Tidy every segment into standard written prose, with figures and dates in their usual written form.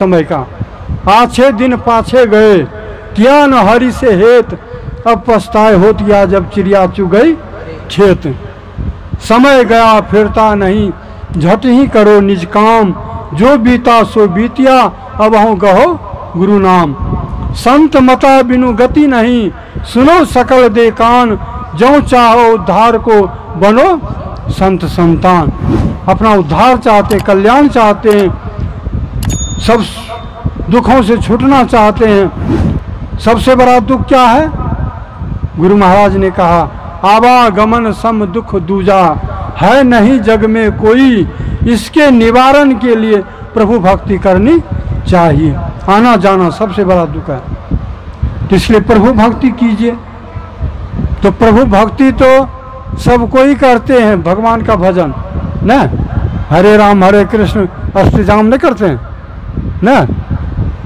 समय का। आछे दिन पाछे गए किया न हरि से हेत, अब पछताए होत या जब चिड़िया चुग गई खेत। समय गया फिरता नहीं झट ही करो निज काम, जो बीता सो बीतिया अब हूँ कहो गुरु नाम। संत मता बिनु गति नहीं सुनो सकल दे कान, जो चाहो उद्धार को बनो संत संतान। अपना उद्धार चाहते, कल्याण चाहते हैं, सब दुखों से छूटना चाहते हैं। सबसे बड़ा दुख क्या है? गुरु महाराज ने कहा आवागमन सम दुख दूजा, है नहीं जग में कोई, इसके निवारण के लिए प्रभु भक्ति करनी चाहिए। आना जाना सबसे बड़ा दुख है, तो इसलिए प्रभु भक्ति कीजिए। तो प्रभु भक्ति तो सब कोई करते हैं, भगवान का भजन न, हरे राम हरे कृष्ण अष्टजाम नहीं करते हैं न,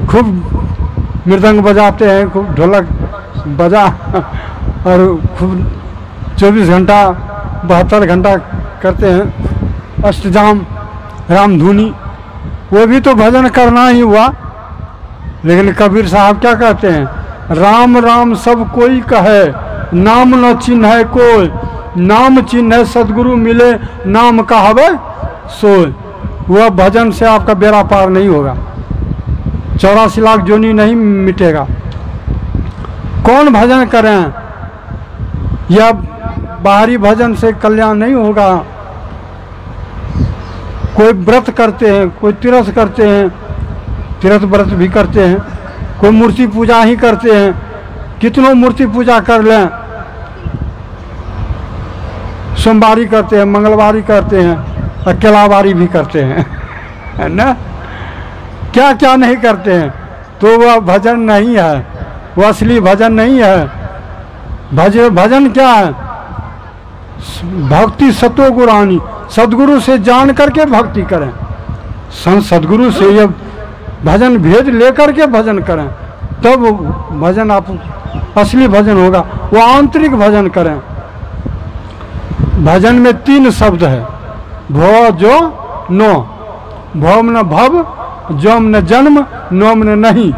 खूब मृदंग बजाते हैं, खूब ढोलक बजा और खूब 24 घंटा 72 घंटा करते हैं अष्टजाम रामधुनी, वो भी तो भजन करना ही हुआ। लेकिन कबीर साहब क्या कहते हैं, राम राम सब कोई कहे, नाम न चिन्ह है कोई, नाम चिन्ह है सदगुरु मिले, नाम कहावे सोए। वह भजन से आपका बेड़ा पार नहीं होगा, 84 लाख जोनी नहीं मिटेगा। कौन भजन करें, या बाहरी भजन से कल्याण नहीं होगा। कोई व्रत करते हैं, कोई तीर्थ करते हैं, तीर्थ व्रत भी करते हैं, कोई मूर्ति पूजा ही करते हैं, कितनों मूर्ति पूजा कर लें, सोमवारी करते हैं, मंगलवारी करते हैं, अकेलावारी भी करते हैं, है ना, क्या क्या नहीं करते हैं। तो वह भजन नहीं है, वह असली भजन नहीं है। भजन क्या है? भक्ति सतो गुरानी, सदगुरु से जान करके भक्ति करें, सदगुरु से ये भजन भेद लेकर के भजन करें, तब भजन आप असली भजन होगा। वो आंतरिक भजन करें। भजन में 3 शब्द है, भव जो नो। भव न भव, जम न जन्म, नोम न नहीं।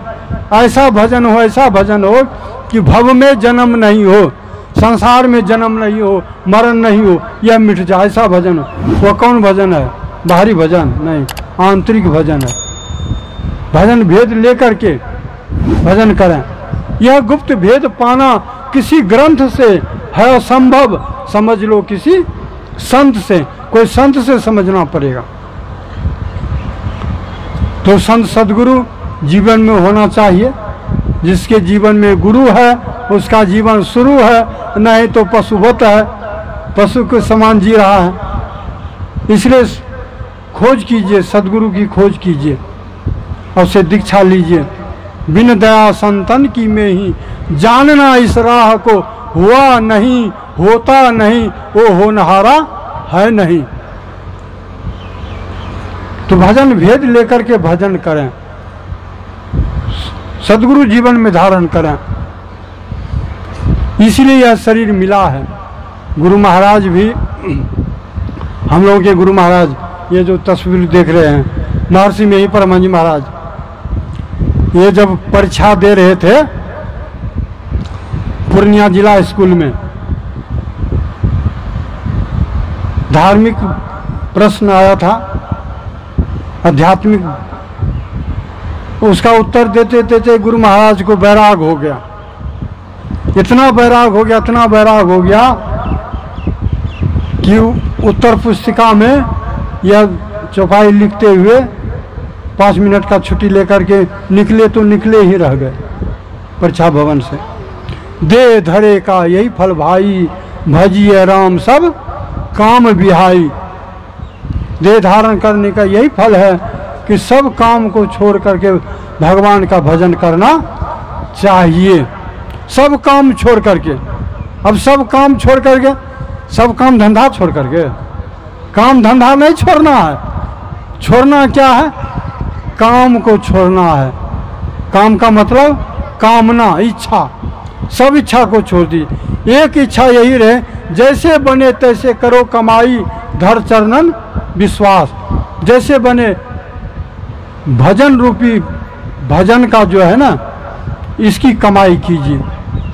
ऐसा भजन हो, ऐसा भजन हो कि भव में जन्म नहीं हो, संसार में जन्म नहीं हो, मरण नहीं हो, यह मिट जाए, ऐसा भजन हो। वो कौन भजन है? बाहरी भजन नहीं, आंतरिक भजन है। भजन भेद लेकर के भजन करें। यह गुप्त भेद पाना किसी ग्रंथ से है असंभव, समझ लो किसी संत से, कोई संत से समझना पड़ेगा। तो संत सदगुरु जीवन में होना चाहिए। जिसके जीवन में गुरु है उसका जीवन शुरू है, नहीं तो पशुवत है, पशु के समान जी रहा है। इसलिए खोज कीजिए, सदगुरु की खोज कीजिए और उसे दीक्षा लीजिए। बिन दया संतन की में ही जानना इस राह को, हुआ नहीं होता नहीं, वो होनहारा है नहीं। तो भजन भेद लेकर के भजन करें, सदगुरु जीवन में धारण करें। इसलिए यह शरीर मिला है। गुरु महाराज भी, हम लोगों के गुरु महाराज, ये जो तस्वीर देख रहे हैं, महर्षि में ही परमहंस महाराज, ये जब परीक्षा दे रहे थे पूर्णिया जिला स्कूल में, धार्मिक प्रश्न आया था, आध्यात्मिक, उसका उत्तर देते देते गुरु महाराज को बैराग हो गया। इतना बैराग हो गया, इतना बैराग हो गया कि उत्तर पुस्तिका में यह चौपाई लिखते हुए 5 मिनट का छुट्टी लेकर के निकले तो निकले ही रह गए परीक्षा भवन से। दे धरे का यही फल भाई, भजिए राम सब काम बिहाई। देह धारण करने का यही फल है कि सब काम को छोड़ करके भगवान का भजन करना चाहिए। सब काम छोड़ करके, अब सब काम छोड़ करके, सब काम धंधा छोड़ करके, काम धंधा नहीं छोड़ना है। छोड़ना क्या है? काम को छोड़ना है। काम का मतलब कामना, इच्छा, सब इच्छा को छोड़ दी। एक इच्छा यही रहे, जैसे बने तैसे करो कमाई, धर चरणन विश्वास। जैसे बने भजन रूपी भजन का जो है ना, इसकी कमाई कीजिए।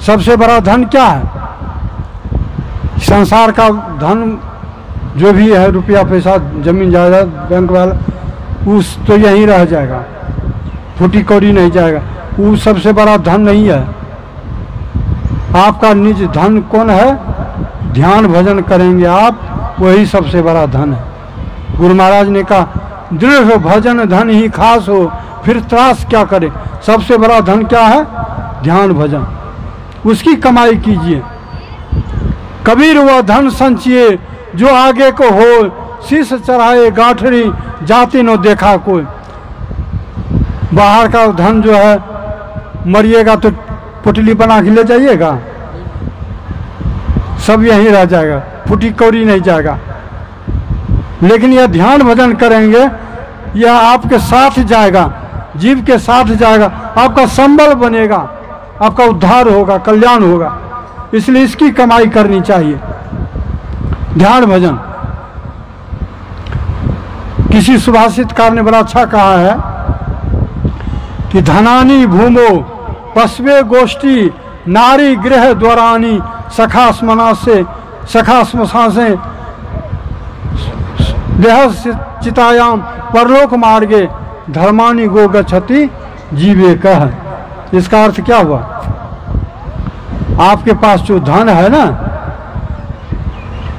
सबसे बड़ा धन क्या है? संसार का धन जो भी है, रुपया पैसा जमीन जायदाद बैंक वाला, उस तो यहीं रह जाएगा, फूटी कौड़ी नहीं जाएगा। वो सबसे बड़ा धन नहीं है। आपका निज धन कौन है? ध्यान भजन करेंगे आप, वही सबसे बड़ा धन है। गुरु महाराज ने कहा दृढ़ भजन धन ही खास हो, फिर त्रास क्या करे। सबसे बड़ा धन क्या है? ध्यान भजन, उसकी कमाई कीजिए। कबीर वह धन संचिए जो आगे को हो, शीश चढ़ाए गांठरी जाति न देखा कोई। बाहर का धन जो है, मरिएगा तो पुतली बना के ले जाइएगा, सब यहीं रह जाएगा, फूटी कौड़ी नहीं जाएगा। लेकिन यह ध्यान भजन करेंगे, यह आपके साथ जाएगा, जीव के साथ जाएगा, आपका संबल बनेगा, आपका उद्धार होगा, कल्याण होगा। इसलिए इसकी कमाई करनी चाहिए। ध्यान भजन, किसी सुभाषितकार ने बड़ा अच्छा कहा है कि धनानी भूमो पशवे गोष्ठी नारी गृह द्वारानी सखा स्मशान से देह चितायाम परलोक मार्गे धर्मानी गो गच्छति जीवे कह। इसका अर्थ क्या हुआ? आपके पास जो धन है ना,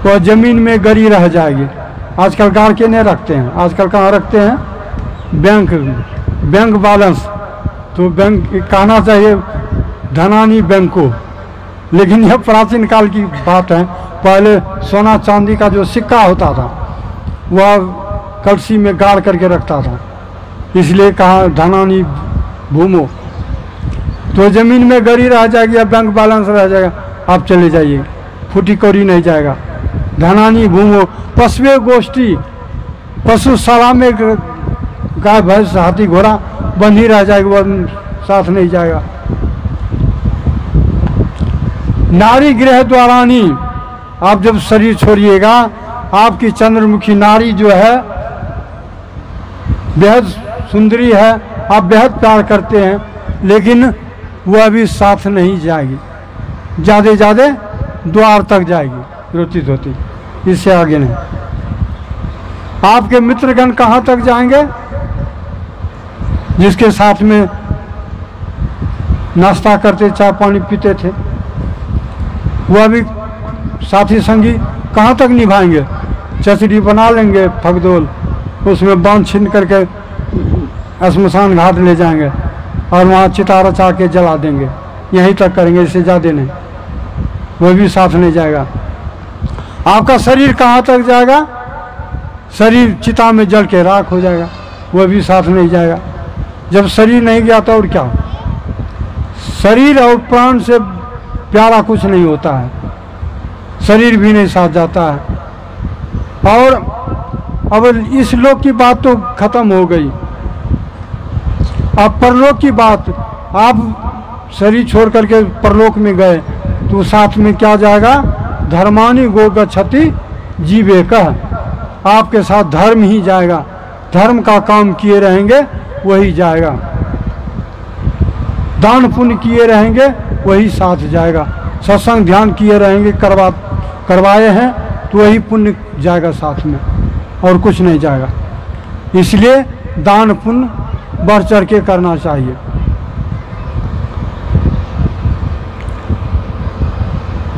वह जमीन में गड़ी रह जाएगी। आजकल गाड़ के नहीं रखते हैं, आजकल कहाँ रखते हैं? Bank balance. तो बैंक कहना चाहिए धनानी बैंक को, लेकिन यह प्राचीन काल की बात है। पहले सोना चांदी का जो सिक्का होता था, वह कलसी में गाड़ करके रखता था, इसलिए कहा धनानी भूमो। तो जमीन में गड़ी रह जाएगी या बैंक बैलेंस रह जाएगा, आप चले जाइए, फूटी कौड़ी नहीं जाएगा। धनानी भूमो पशुए गोष्ठी, पशुशाला में गाय भैंस हाथी घोड़ा बंधी रह जाएगी, वह साथ नहीं जाएगा। नारी गृह द्वारानी, आप जब शरीर छोड़िएगा, आपकी चंद्रमुखी नारी जो है बेहद सुंदरी है, आप बेहद प्यार करते हैं, लेकिन वह भी साथ नहीं जाएगी, ज़्यादा द्वार तक जाएगी रोती धोती, इससे आगे नहीं। आपके मित्रगण कहाँ तक जाएंगे? जिसके साथ में नाश्ता करते, चाय पानी पीते थे, वह भी साथी संगी कहाँ तक निभाएंगे? चचड़ी बना लेंगे फगदोल, उसमें बांध छीन करके श्मशान घाट ले जाएंगे और वहाँ चिता रचा के जला देंगे, यहीं तक करेंगे, इससे ज़्यादा नहीं। वह भी साथ नहीं जाएगा। आपका शरीर कहाँ तक जाएगा? शरीर चिता में जल के राख हो जाएगा, वह भी साथ नहीं जाएगा। जब शरीर नहीं गया तो और क्या? शरीर और प्राण से प्यारा कुछ नहीं होता है, शरीर भी नहीं साथ जाता है। और अब इस लोक की बात तो खत्म हो गई, अब परलोक की बात। आप शरीर छोड़ करके परलोक में गए तो साथ में क्या जाएगा? धर्मानी गो गच्छति जीवे कह, आपके साथ धर्म ही जाएगा। धर्म का काम किए रहेंगे वही जाएगा, दान पुण्य किए रहेंगे वही साथ जाएगा, सत्संग ध्यान किए रहेंगे, करवाए हैं तो वही पुण्य जाएगा साथ में, और कुछ नहीं जाएगा। इसलिए दान पुण्य बढ़ चढ़ के करना चाहिए।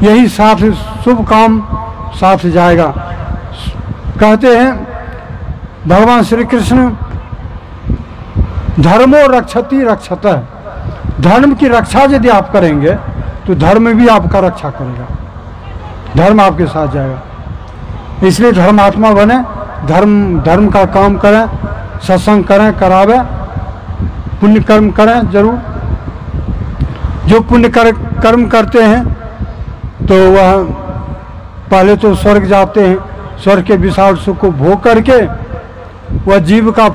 यही साथ शुभ काम साथ जाएगा। कहते हैं भगवान श्री कृष्ण, धर्मो रक्षति रक्षतः, धर्म की रक्षा यदि आप करेंगे तो धर्म भी आपका रक्षा करेगा, धर्म आपके साथ जाएगा। इसलिए धर्मात्मा बने, धर्म का काम करें, सत्संग करें, करावे, पुण्य कर्म करें जरूर। जो पुण्य कर्म करते हैं तो वह पहले तो स्वर्ग जाते हैं, स्वर्ग के विशाल सुख को भोग करके वह जीव का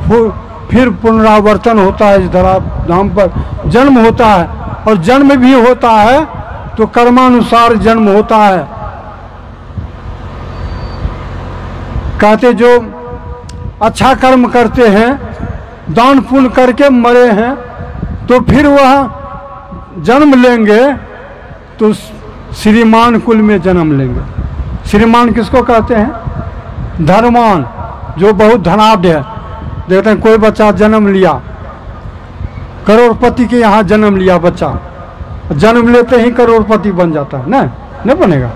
फिर पुनरावर्तन होता है, इस धरा धाम पर जन्म होता है, और जन्म भी होता है तो कर्मानुसार जन्म होता है। कहते जो अच्छा कर्म करते हैं दान पुण्य करके मरे हैं तो फिर वह जन्म लेंगे तो श्रीमान कुल में जन्म लेंगे। श्रीमान किसको कहते हैं? धनवान, जो बहुत धनाढ़ है। देखते हैं कोई बच्चा जन्म लिया, करोड़पति के यहाँ जन्म लिया बच्चा, जन्म लेते ही करोड़पति बन जाता है ना? नहीं बनेगा।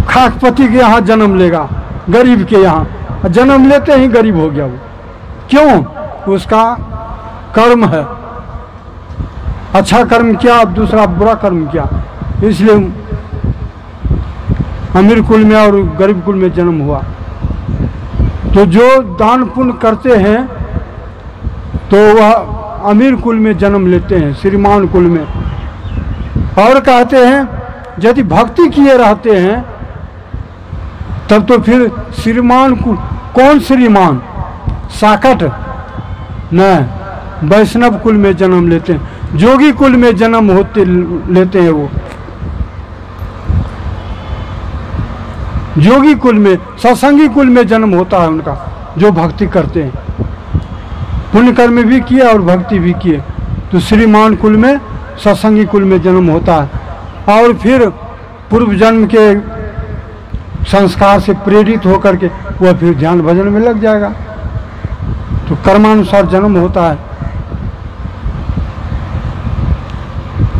खाकपति के यहाँ जन्म लेगा, गरीब के यहाँ जन्म लेते ही गरीब हो गया वो। क्यों? उसका कर्म है, अच्छा कर्म किया, दूसरा बुरा कर्म किया, इसलिए अमीर कुल में और गरीब कुल में जन्म हुआ। तो जो दान पुण्य करते हैं तो वह अमीर कुल में जन्म लेते हैं, श्रीमान कुल में। और कहते हैं यदि भक्ति किए रहते हैं तब तो फिर श्रीमान कुल। कौन श्रीमान? साकट नहीं, वैष्णव कुल में जन्म लेते हैं, जोगी कुल में जन्म होते लेते हैं वो। जोगी कुल में, सत्संगी कुल में जन्म होता है उनका, जो भक्ति करते हैं, पुण्य कर्म भी किए और भक्ति भी किए। तो श्रीमान कुल में, सत्संगी कुल में जन्म होता है। और फिर पूर्व जन्म के संस्कार से प्रेरित होकर के वह फिर ध्यान भजन में लग जाएगा। तो कर्मानुसार जन्म होता है।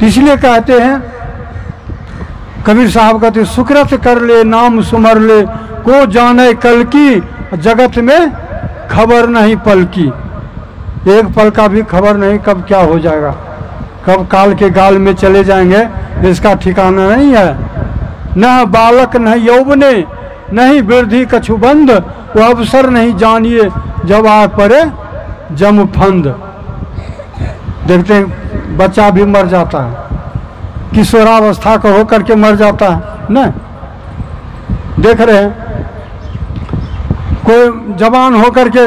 इसलिए कहते हैं, कबीर साहब कहते, सुकृत कर ले नाम सुमर ले, को जाने कल की, जगत में खबर नहीं पल की। एक पल का भी खबर नहीं कब क्या हो जाएगा, कब काल के गाल में चले जाएंगे, इसका ठिकाना नहीं है। न बालक न यौवने, नहीं वृद्धि कछु बंद, वो अवसर नहीं जानिए, जब आ पड़े जम फंद। देखते हैं बच्चा भी मर जाता है, किशोरावस्था का होकर के मर जाता है न। देख रहे हैं कोई जवान होकर के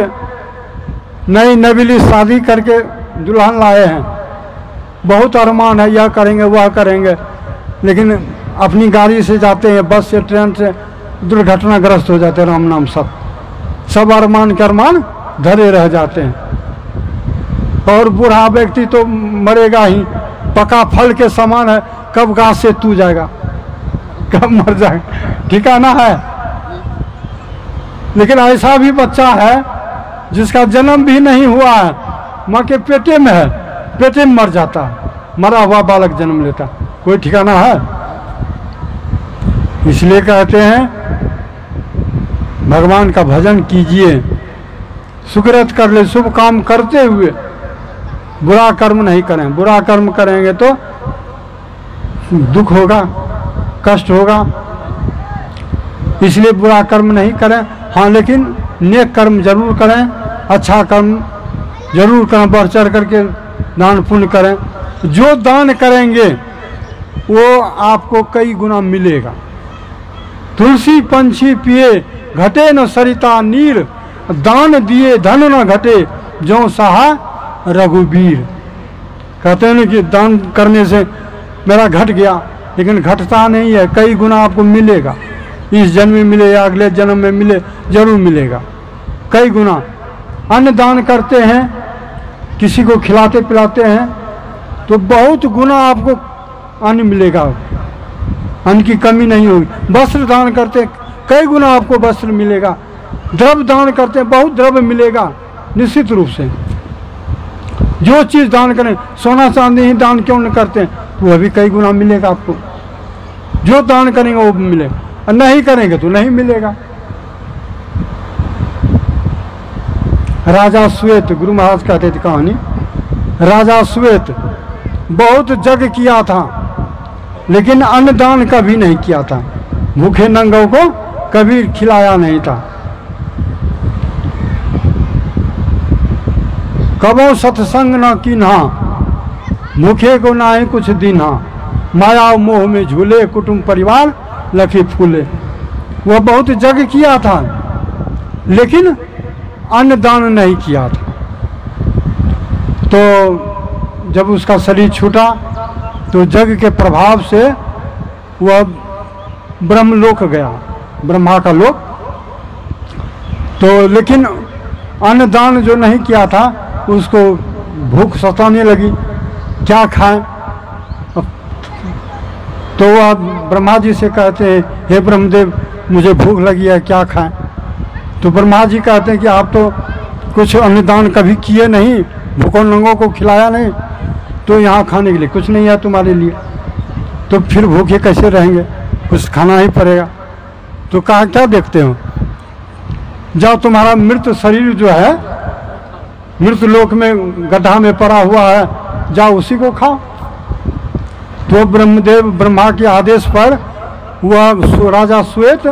नई नवीली शादी करके दुल्हन लाए हैं, बहुत अरमान है, यह करेंगे वह करेंगे, लेकिन अपनी गाड़ी से जाते हैं, बस से ट्रेन से, दुर्घटनाग्रस्त हो जाते हैं। राम नाम सब अरमान के अरमान धरे रह जाते हैं। और बूढ़ा व्यक्ति तो मरेगा ही, पका फल के समान है, कब गाछ से टूट जाएगा, कब मर जाएगा, ठिकाना है। लेकिन ऐसा भी बच्चा है जिसका जन्म भी नहीं हुआ है, माँ के पेटे में है, पेटे में मर जाता है, मरा हुआ बालक जन्म लेता, कोई ठिकाना है? इसलिए कहते हैं भगवान का भजन कीजिए, सुकृत कर ले, शुभ काम करते हुए बुरा कर्म नहीं करें। बुरा कर्म करेंगे तो दुख होगा, कष्ट होगा, इसलिए बुरा कर्म नहीं करें। हाँ, लेकिन नेक कर्म जरूर करें, अच्छा कर्म जरूर करें, बढ़ चढ़ करके दान पुण्य करें। जो दान करेंगे वो आपको कई गुना मिलेगा। तुलसी पंछी पिए घटे न सरिता नीर, दान दिए धन न घटे, जो सहा रघुबीर। कहते हैं कि दान करने से मेरा घट गया, लेकिन घटता नहीं है, कई गुना आपको मिलेगा। इस जन्म में मिले या अगले जन्म में मिले, जरूर मिलेगा, कई गुना। अन्न दान करते हैं, किसी को खिलाते पिलाते हैं तो बहुत गुना आपको अन्न मिलेगा, अन्न की कमी नहीं होगी। वस्त्र दान करते कई गुना आपको वस्त्र मिलेगा। द्रव्य दान करते हैं, बहुत द्रव्य मिलेगा निश्चित रूप से। जो चीज़ दान करें, सोना चांदी ही दान क्यों न करते हैं, तो वह भी कई गुना मिलेगा आपको। जो दान करेंगे वो मिलेगा, और नहीं करेंगे तो नहीं मिलेगा। राजा श्वेत, गुरु महाराज कहते थे कहानी, राजा श्वेत बहुत जग किया था, लेकिन अन्नदान कभी नहीं किया था, भूखे नंगों को कभी खिलाया नहीं था। कबो सत्संग न कीन्हा, भूखे को ना ही कुछ दीन्हा, माया मोह में झूले, कुटुंब परिवार लखी फूले। वह बहुत जग किया था, लेकिन अन्नदान नहीं किया था। तो जब उसका शरीर छूटा तो जग के प्रभाव से वह ब्रह्मलोक गया, ब्रह्मा का लोक। तो लेकिन अन्नदान जो नहीं किया था उसको भूख सताने लगी, क्या खाएं। तो वह ब्रह्मा जी से कहते हैं, हे ब्रह्मदेव मुझे भूख लगी है, क्या खाएं। तो ब्रह्मा जी कहते हैं कि आप तो कुछ अन्नदान कभी किए नहीं, भूखों नंगों को खिलाया नहीं, तो यहाँ खाने के लिए कुछ नहीं है तुम्हारे लिए, तो फिर भूखे कैसे रहेंगे, कुछ खाना ही पड़ेगा। तो कहा क्या देखते हो, जाओ तुम्हारा मृत शरीर जो है मृत लोक में गड्ढा में पड़ा हुआ है, जाओ उसी को खाओ। तो ब्रह्मदेव ब्रह्मा के आदेश पर वह राजा श्वेत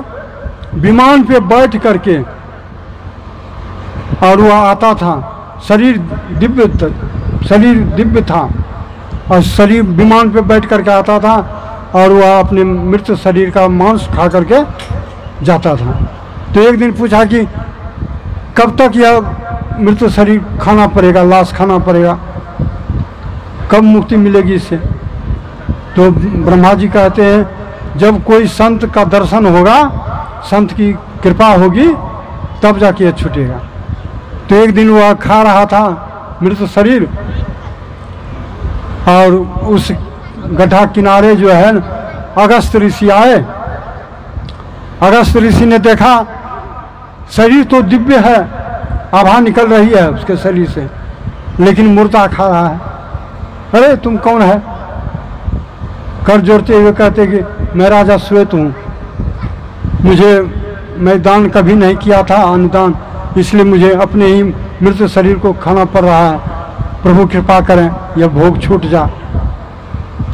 विमान पे बैठ करके, और वह आता था, शरीर दिव्य था, और शरीर विमान पे बैठ करके आता था, और वह अपने मृत शरीर का मांस खा करके जाता था। तो एक दिन पूछा कि कब तक यह मृत शरीर खाना पड़ेगा, लाश खाना पड़ेगा, कब मुक्ति मिलेगी इससे। तो ब्रह्मा जी कहते हैं जब कोई संत का दर्शन होगा, संत की कृपा होगी, तब जाके ये छूटेगा। तो एक दिन वह खा रहा था मृत शरीर, और उस गड्ढा किनारे जो है अगस्त ऋषि आए। अगस्त ऋषि ने देखा शरीर तो दिव्य है, आभा निकल रही है उसके शरीर से, लेकिन मुर्दा खा रहा है। अरे तुम कौन है, कर जोड़ते हुए कहते कि मैं राजा श्वेत हूँ, मैं दान कभी नहीं किया था अन्नदान, इसलिए मुझे अपने ही मृत शरीर को खाना पड़ रहा है, प्रभु कृपा करें यह भोग छूट जा।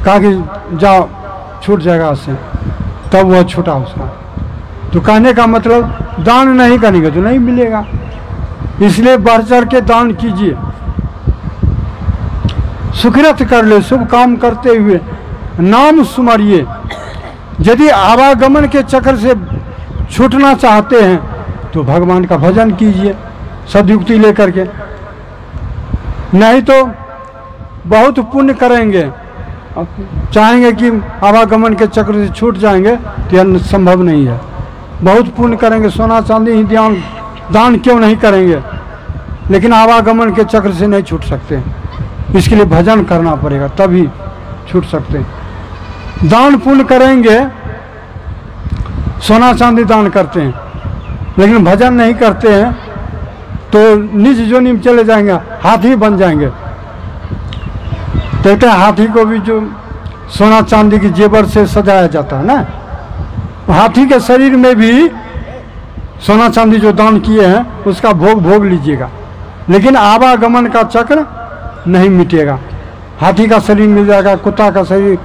कहा कि जाओ छूट जाएगा उससे, तब वह छूटा उसका। तो कहने का मतलब दान नहीं करेंगे तो नहीं मिलेगा, इसलिए बढ़ चढ़ के दान कीजिए, सुकृत कर ले, शुभ काम करते हुए नाम सुमरिए। यदि आवागमन के चक्र से छूटना चाहते हैं तो भगवान का भजन कीजिए सदयुक्ति लेकर के, नहीं तो बहुत पुण्य करेंगे, चाहेंगे कि आवागमन के चक्र से छूट जाएंगे तो यह संभव नहीं है। बहुत पुण्य करेंगे, सोना चांदी ही दान क्यों नहीं करेंगे, लेकिन आवागमन के चक्र से नहीं छूट सकते, इसके लिए भजन करना पड़ेगा तभी छूट सकते हैं। दान पुण्य करेंगे, सोना चांदी दान करते हैं, लेकिन भजन नहीं करते हैं तो निज जोनी में चले जाएंगे, हाथी बन जाएंगे। देखते हैं हाथी को भी जो सोना चांदी की जेवर से सजाया जाता है ना, हाथी के शरीर में भी सोना चांदी जो दान किए हैं उसका भोग लीजिएगा, लेकिन आवागमन का चक्र नहीं मिटेगा। हाथी का शरीर मिल जाएगा, कुत्ता का शरीर,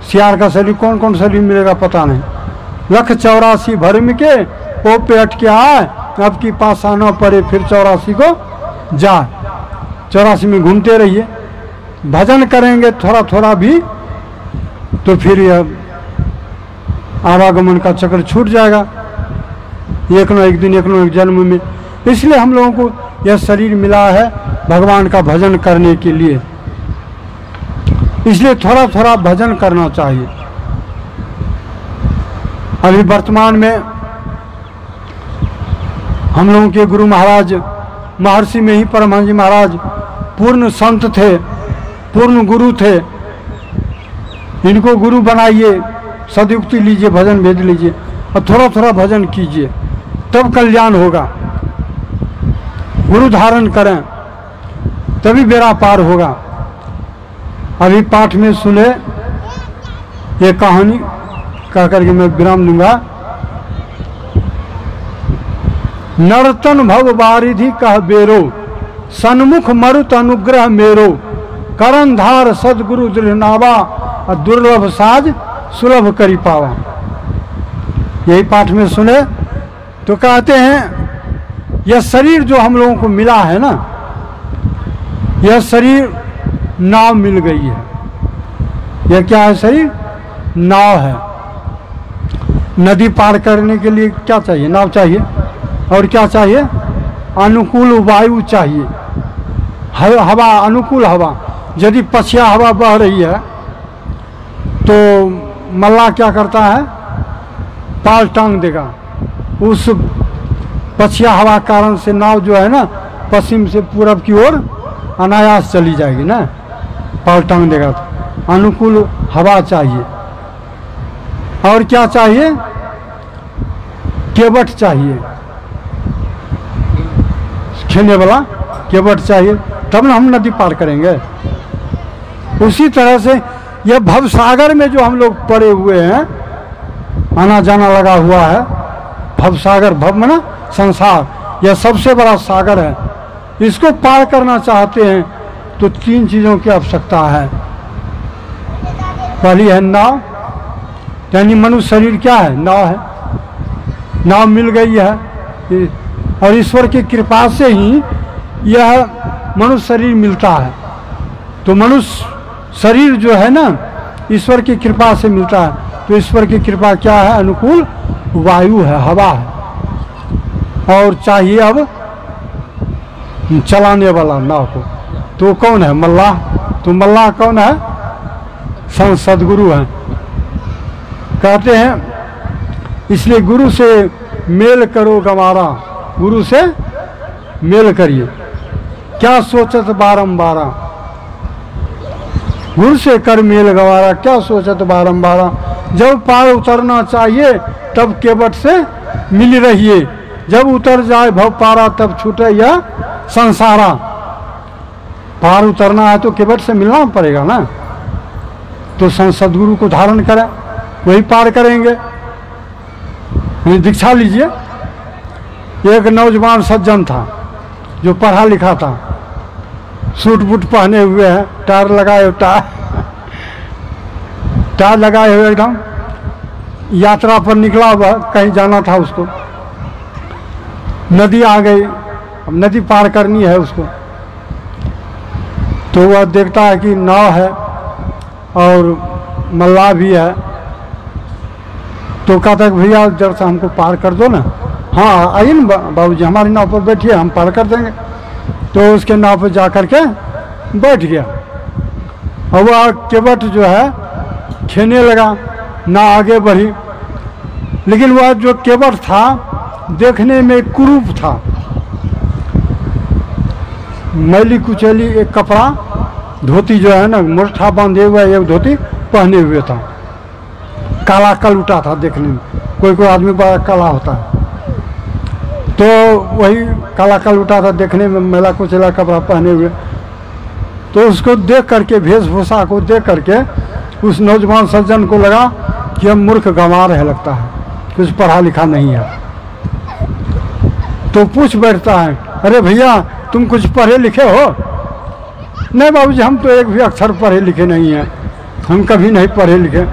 सियार का शरीर, कौन कौन शरीर मिलेगा पता नहीं। 184 भरम के ओ पे अटके आए, अब की पास आना पड़े फिर 84 को जाए। 84 में घूमते रहिए, भजन करेंगे थोड़ा थोड़ा भी तो फिर यह आवागमन का चक्र छूट जाएगा एक न एक दिन, एक न एक जन्म में। इसलिए हम लोगों को यह शरीर मिला है भगवान का भजन करने के लिए, इसलिए थोड़ा थोड़ा भजन करना चाहिए। अभी वर्तमान में हम लोगों के गुरु महाराज महर्षि में ही परमहंस जी महाराज पूर्ण संत थे, पूर्ण गुरु थे। इनको गुरु बनाइए, सदयुक्ति लीजिए, भजन भेद लीजिए और थोड़ा थोड़ा भजन कीजिए, तब कल्याण होगा। गुरु धारण करें तभी बेड़ा पार होगा। अभी पाठ में सुने ये कहानी, कह करके मैं विराम दूंगा। नर्तन भव बारिधि कह बेरो, सन्मुख मरुत अनुग्रह मेरो, करनधार सदगुरु दृढ़नावा, और दुर्लभ साज सुलभ करी पावा। यही पाठ में सुने तो कहते हैं यह शरीर जो हम लोगों को मिला है ना, यह शरीर नाव मिल गई है। यह क्या है? शरीर नाव है। नदी पार करने के लिए क्या चाहिए? नाव चाहिए। और क्या चाहिए? अनुकूल वायु चाहिए, हवा, अनुकूल हवा। यदि पछिया हवा बह रही है तो मल्लाह क्या करता है? पाल टांग देगा। उस पछिया हवा कारण से नाव जो है ना पश्चिम से पूरब की ओर अनायास चली जाएगी ना, पाल टांग देगा। तो अनुकूल हवा चाहिए। और क्या चाहिए? केवट चाहिए, खेलने वाला केवट चाहिए, तब ना हम नदी पार करेंगे। उसी तरह से यह भव सागर में जो हम लोग पड़े हुए हैं, आना जाना लगा हुआ है, भव सागर, भव माना संसार, यह सबसे बड़ा सागर है। इसको पार करना चाहते हैं तो 3 चीज़ों की आवश्यकता है। पहली है नाव, यानी मनुष्य शरीर क्या है? नाव है। नाव मिल गई है और ईश्वर की कृपा से ही यह मनुष्य शरीर मिलता है। तो मनुष्य शरीर जो है ना, ईश्वर की कृपा से मिलता है। तो ईश्वर की कृपा क्या है? अनुकूल वायु है, हवा है। और चाहिए अब चलाने वाला नाव को। तो कौन है? मल्लाह। तो मल्लाह कौन है? सदगुरु हैं। कहते हैं इसलिए गुरु से मेल करो गवारा, गुरु से मेल करिए। क्या सोचत बारंबारा, गुरु से कर मेल गवारा, क्या सोचत बारंबारा। जब पार उतरना चाहिए तब केवट से मिल रहिए, जब उतर जाए भव पारा तब छूटे यह संसारा। पार उतरना है तो केवट से मिलना पड़ेगा ना। तो सदगुरु को धारण करें, वही पार करेंगे। दीक्षा लीजिए। एक नौजवान सज्जन था जो पढ़ा लिखा था, सूट बूट पहने हुए हैं, टायर लगाए, टायर लगाए हुए एकदम यात्रा पर निकला हुआ, कहीं जाना था उसको। नदी आ गई, अब नदी पार करनी है उसको। तो वह देखता है कि नाव है और मल्लाह भी है। तो कहता है भैया जरा सा हमको पार कर दो ना। हाँ आइए ना बाबूजी, हमारी नाव पर बैठिए, हम पार कर देंगे। तो उसके नाव पर जा कर के बैठ गया और वह केवट जो है खेने लगा, ना आगे बढ़ी। लेकिन वह जो केवट था देखने में कुरूप था, मैली कुचैली एक कपड़ा, धोती जो है ना मुर्ठा बांधे हुआ एक धोती पहने हुए था, काला कलूटा था देखने में। कोई कोई आदमी बड़ा काला होता है, तो वही काला कलूटा था देखने में, मैला कुचैला कपड़ा पहने हुए। तो उसको देख करके, वेशभूषा को देख करके उस नौजवान सज्जन को लगा कि हम मूर्ख गंवार है, लगता है कुछ पढ़ा लिखा नहीं है। तो पूछ बैठता है, अरे भैया तुम कुछ पढ़े लिखे हो? नहीं बाबूजी, हम तो एक भी अक्षर पढ़े लिखे नहीं हैं, हम कभी नहीं पढ़े लिखे,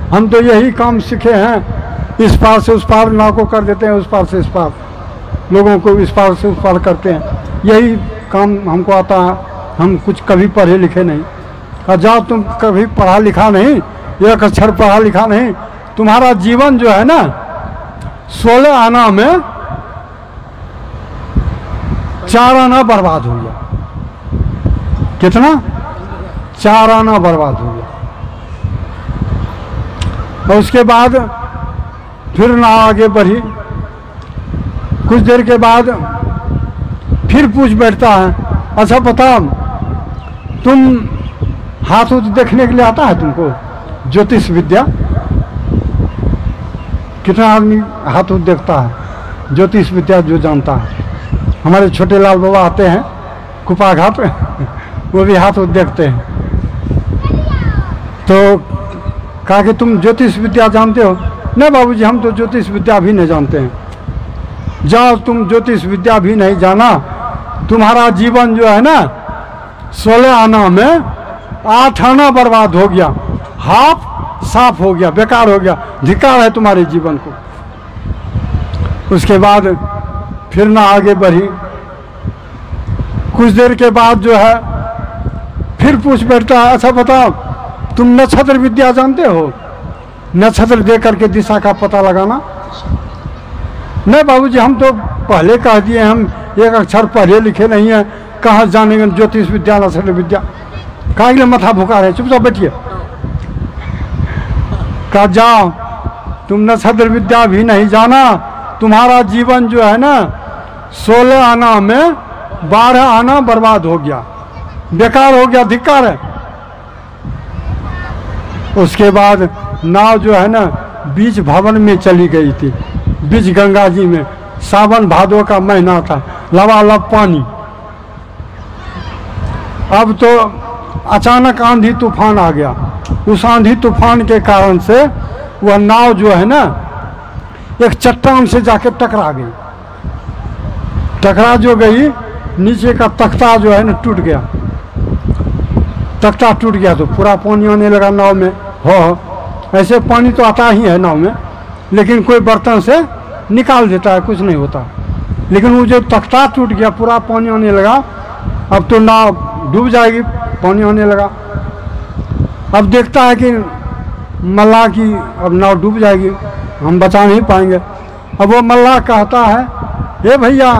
हम तो यही काम सीखे हैं, इस पार से उस पार नाव को कर देते हैं, उस पार से इस पार, लोगों को इस पार से उस पार करते हैं, यही काम हमको आता है, हम कुछ कभी पढ़े लिखे नहीं। और जाओ तुम कभी पढ़ा लिखा नहीं, एक अक्षर पढ़ा लिखा नहीं, तुम्हारा जीवन जो है ना 16 आना में 4 आना बर्बाद हो गया। कितना? 4 आना बर्बाद हो गया। और उसके बाद फिर ना आगे बढ़ी। कुछ देर के बाद फिर पूछ बैठता है, अच्छा बताओ तुम हाथ उठ देखने के लिए आता है तुमको? ज्योतिष विद्या, कितना आदमी हाथ उठ देखता है? ज्योतिष विद्या जो जानता है, हमारे छोटे लाल बाबा आते हैं कुपा घाट, वो भी हाथ उठ देखते हैं। तो कहा कि तुम ज्योतिष विद्या जानते हो? नहीं बाबूजी, हम तो ज्योतिष विद्या भी नहीं जानते हैं। जाओ तुम ज्योतिष विद्या भी नहीं जाना, तुम्हारा जीवन जो है ना 16 आना में 8 आना बर्बाद हो गया, हाफ साफ हो गया, बेकार हो गया, धिक्कार है तुम्हारे जीवन को। उसके बाद फिर ना आगे बढ़ी। कुछ देर के बाद जो है फिर पूछ बैठता है, अच्छा बताओ तुम नक्षत्र विद्या जानते हो? नक्षत्र देख करके दिशा का पता लगाना? नहीं बाबूजी, हम तो पहले कह दिए, हम एक अक्षर पढ़े लिखे नहीं है, कहाँ जानेंगे ज्योतिष विद्या नक्षत्र विद्या, कहाँ के लिए माथा भुका रहे, चुपचाप बैठिए। कहा जाओ तुम नक्षत्र विद्या भी नहीं जाना, तुम्हारा जीवन जो है ना 16 आना में 12 आना बर्बाद हो गया, बेकार हो गया, धिक्कार है। उसके बाद नाव जो है ना बीच भवन में चली गई थी, बीच गंगा जी में। सावन भादों का महीना था, लबालब पानी। अब तो अचानक आंधी तूफान आ गया। उस आंधी तूफान के कारण से वह नाव जो है ना एक चट्टान से जाके टकरा गई। टकरा जो गई, नीचे का तख्ता जो है ना टूट गया। तख्ता टूट गया तो पूरा पानी आने लगा नाव में। हो ऐसे पानी तो आता ही है नाव में, लेकिन कोई बर्तन से निकाल देता है, कुछ नहीं होता। लेकिन वो जो तख्ता टूट गया, पूरा पानी आने लगा। अब तो नाव डूब जाएगी, पानी आने लगा। अब देखता है कि मल्लाह की अब नाव डूब जाएगी, हम बचा नहीं पाएंगे। अब वो मल्लाह कहता है, हे भैया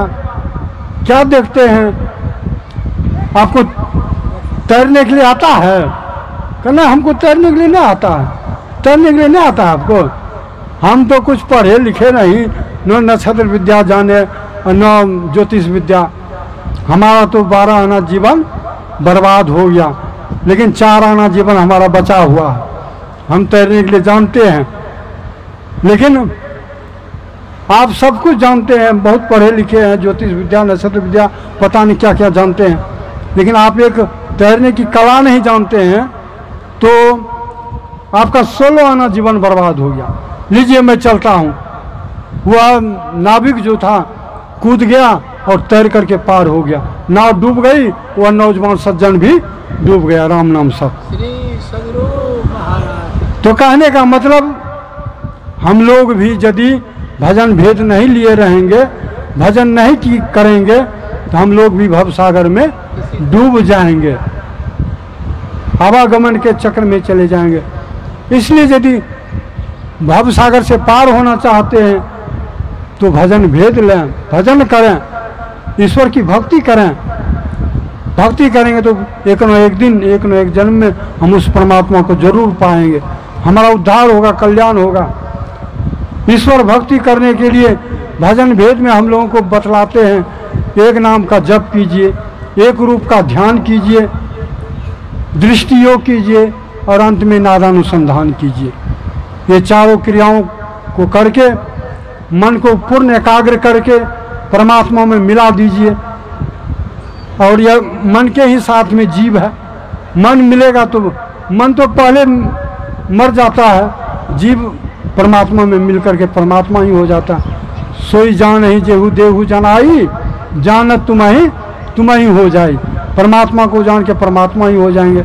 क्या देखते हैं, आपको तैरने के लिए आता है? कहना हमको तैरने के लिए नहीं आता है। तैरने के लिए नहीं आता है आपको? हम तो कुछ पढ़े लिखे नहीं, न नक्षत्र विद्या जाने न ज्योतिष विद्या। हमारा तो 12 आना जीवन बर्बाद हो गया, लेकिन 4 आना जीवन हमारा बचा हुआ है। हम तैरने के लिए जानते हैं, लेकिन आप सब कुछ जानते हैं, बहुत पढ़े लिखे हैं, ज्योतिष विद्या नक्षत्र विद्या पता नहीं क्या क्या जानते हैं, लेकिन आप एक तैरने की कला नहीं जानते हैं, तो आपका 16 आना जीवन बर्बाद हो गया। लीजिए मैं चलता हूँ। वह नाविक जो था कूद गया और तैर करके पार हो गया। नाव डूब गई, वह नौजवान सज्जन भी डूब गया। राम नाम सब। तो कहने का मतलब हम लोग भी यदि भजन भेद नहीं लिए रहेंगे, भजन नहीं करेंगे, तो हम लोग भी भव सागर में डूब जाएंगे, आवागमन के चक्र में चले जाएंगे। इसलिए यदि भव सागर से पार होना चाहते हैं तो भजन भेद लें, भजन करें, ईश्वर की भक्ति करें। भक्ति करेंगे तो एक न एक दिन, एक न एक जन्म में हम उस परमात्मा को जरूर पाएंगे, हमारा उद्धार होगा, कल्याण होगा। ईश्वर भक्ति करने के लिए भजन भेद में हम लोगों को बतलाते हैं, एक नाम का जप कीजिए, एक रूप का ध्यान कीजिए, दृष्टि योग कीजिए और अंत में नादानुसंधान कीजिए। ये चारों क्रियाओं को करके मन को पूर्ण एकाग्र करके परमात्मा में मिला दीजिए। और यह मन के ही साथ में जीव है। मन मिलेगा तो मन तो पहले मर जाता है, जीव परमात्मा में मिल करके परमात्मा ही हो जाता है। सोई जान ही जेहू देहू जनाई, जानत तुम ही हो जाए। परमात्मा को जान के परमात्मा ही हो जाएंगे।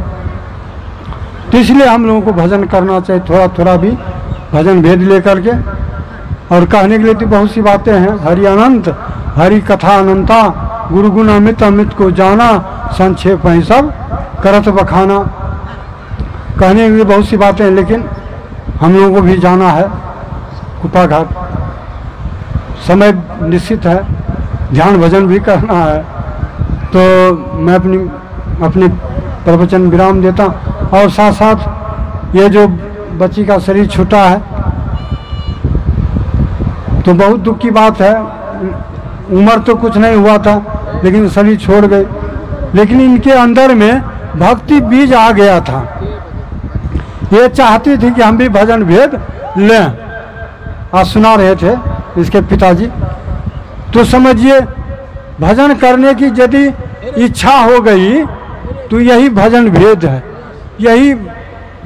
तो इसलिए हम लोगों को भजन करना चाहिए, थोड़ा थोड़ा भी भजन भेद लेकर के। और कहने के लिए तो बहुत सी बातें हैं। हरि अनंत, हरि कथा अनंता, गुरु गुण अमित, अमित को जाना, संक्षेप है सब करत बखाना। कहने के लिए बहुत सी बातें हैं, लेकिन हम लोगों को भी जाना है कुपा घाट। समय निश्चित है, ध्यान भजन भी करना है। तो मैं अपने प्रवचन विराम देता। और साथ साथ ये जो बच्ची का शरीर छूटा है तो बहुत दुख की बात है। उम्र तो कुछ नहीं हुआ था, लेकिन शरीर छोड़ गए। लेकिन इनके अंदर में भक्ति बीज आ गया था। ये चाहती थी कि हम भी भजन भेद लें। आज सुना रहे थे इसके पिताजी। तो समझिए भजन करने की यदि इच्छा हो गई तो यही भजन भेद है, यही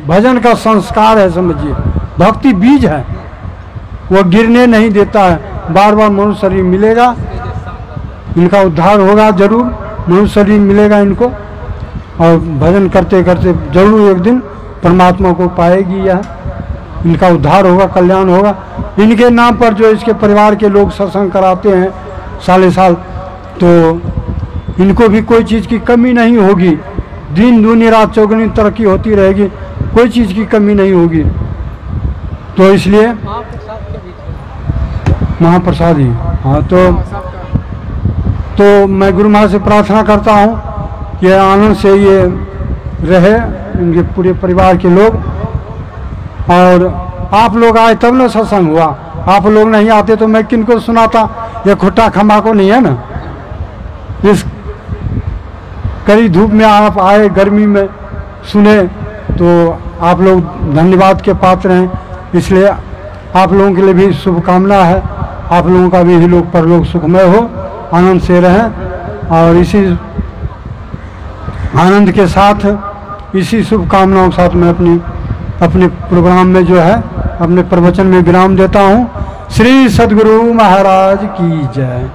भजन का संस्कार है। समझिए भक्ति बीज है, वो गिरने नहीं देता है। बार बार मनुष्य शरीर मिलेगा, इनका उद्धार होगा जरूर। मनुष्य शरीर मिलेगा इनको, और भजन करते करते जरूर एक दिन परमात्मा को पाएगी यह। इनका उद्धार होगा, कल्याण होगा। इनके नाम पर जो इसके परिवार के लोग सत्संग कराते हैं साले साल, तो इनको भी कोई चीज़ की कमी नहीं होगी। दिन दूनी रात चौगुनी तरक्की होती रहेगी, कोई चीज़ की कमी नहीं होगी। तो इसलिए महाप्रसाद ही। हाँ, तो मैं गुरु महाराज से प्रार्थना करता हूँ कि आनंद से ये रहे इनके पूरे परिवार के लोग। और आप लोग आए तब ना सत्संग हुआ। आप लोग नहीं आते तो मैं किनको सुनाता। ये खुट्टा खम्बा को नहीं है ना, इस कड़ी धूप में आप आए, गर्मी में सुने, तो आप लोग धन्यवाद के पात्र हैं। इसलिए आप लोगों के लिए भी शुभकामना है, आप लोगों का भी लोग परलोक सुखमय हो, आनंद से रहें। और इसी आनंद के साथ, इसी शुभकामनाओं के साथ मैं अपने प्रोग्राम में जो है, अपने प्रवचन में विराम देता हूँ। श्री सद्गुरु महाराज की जय।